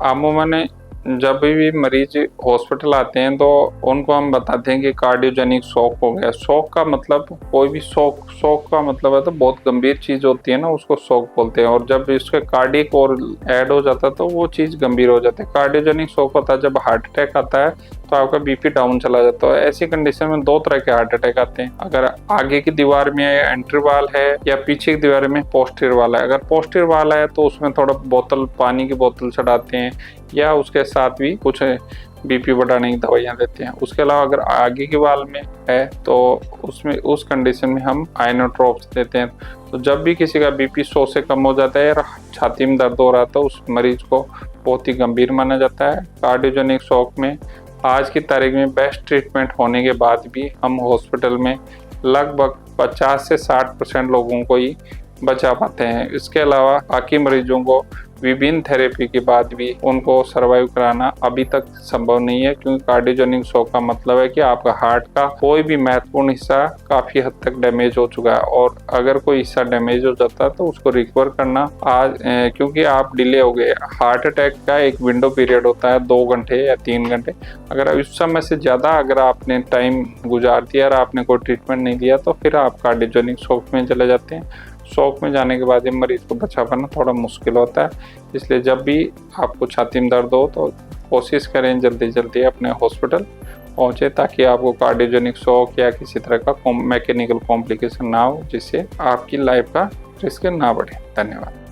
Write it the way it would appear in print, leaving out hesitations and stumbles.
अमूमन जब भी मरीज हॉस्पिटल आते हैं तो उनको हम बताते हैं कि कार्डियोजेनिक शॉक हो गया। शॉक का मतलब कोई भी शॉक का मतलब है तो बहुत गंभीर चीज होती है ना, उसको शॉक बोलते हैं। और जब इसके कार्डियक और ऐड हो जाता है तो वो चीज गंभीर हो जाती है। कार्डियोजेनिक शॉक होता है जब हार्ट अटैक आता है तो आपका बीपी डाउन चला जाता है। ऐसी कंडीशन में दो तरह के हार्ट अटैक आते हैं, अगर आगे की दीवार में एंट्री वाल है या पीछे की दीवार में पोस्टीरियर वाल है। अगर पोस्टीरियर वाल है तो उसमें थोड़ा पानी की बोतल चढ़ाते हैं या उसके साथ भी कुछ बीपी बढ़ाने की दवाइयाँ देते हैं। उसके अलावा अगर आगे के वाल में है तो उसमें उस कंडीशन में हम आइनोट्रोप्स देते हैं। तो जब भी किसी का बीपी 100 से कम हो जाता है और छाती में दर्द हो रहा है तो उस मरीज को बहुत ही गंभीर माना जाता है। कार्डियोजेनिक शॉक में आज की तारीख में बेस्ट ट्रीटमेंट होने के बाद भी हम हॉस्पिटल में लगभग 50 से 60% लोगों को ही बचा पाते हैं। इसके अलावा बाकी मरीजों को विभिन्न थेरेपी के बाद भी उनको सर्वाइव कराना अभी तक संभव नहीं है, क्योंकि कार्डियोजेनिक शॉक का मतलब है कि आपका हार्ट का कोई भी महत्वपूर्ण हिस्सा काफी हद तक डैमेज हो चुका है। और अगर कोई हिस्सा डैमेज हो जाता है तो उसको रिकवर करना क्योंकि आप डिले हो गए। हार्ट अटैक का एक विंडो पीरियड होता है 2 घंटे या 3 घंटे। अगर इस समय से ज्यादा अगर आपने टाइम गुजार दिया और आपने कोई ट्रीटमेंट नहीं दिया तो फिर आप कार्डियोजेनिक शॉक में चले जाते हैं। शॉक में जाने के बाद ये मरीज को बचा पाना थोड़ा मुश्किल होता है। इसलिए जब भी आपको छाती में दर्द हो तो कोशिश करें जल्दी जल्दी अपने हॉस्पिटल पहुंचे, ताकि आपको कार्डियोजेनिक शॉक या किसी तरह का मैकेनिकल कॉम्प्लिकेशन ना हो, जिससे आपकी लाइफ का रिस्क ना बढ़े। धन्यवाद।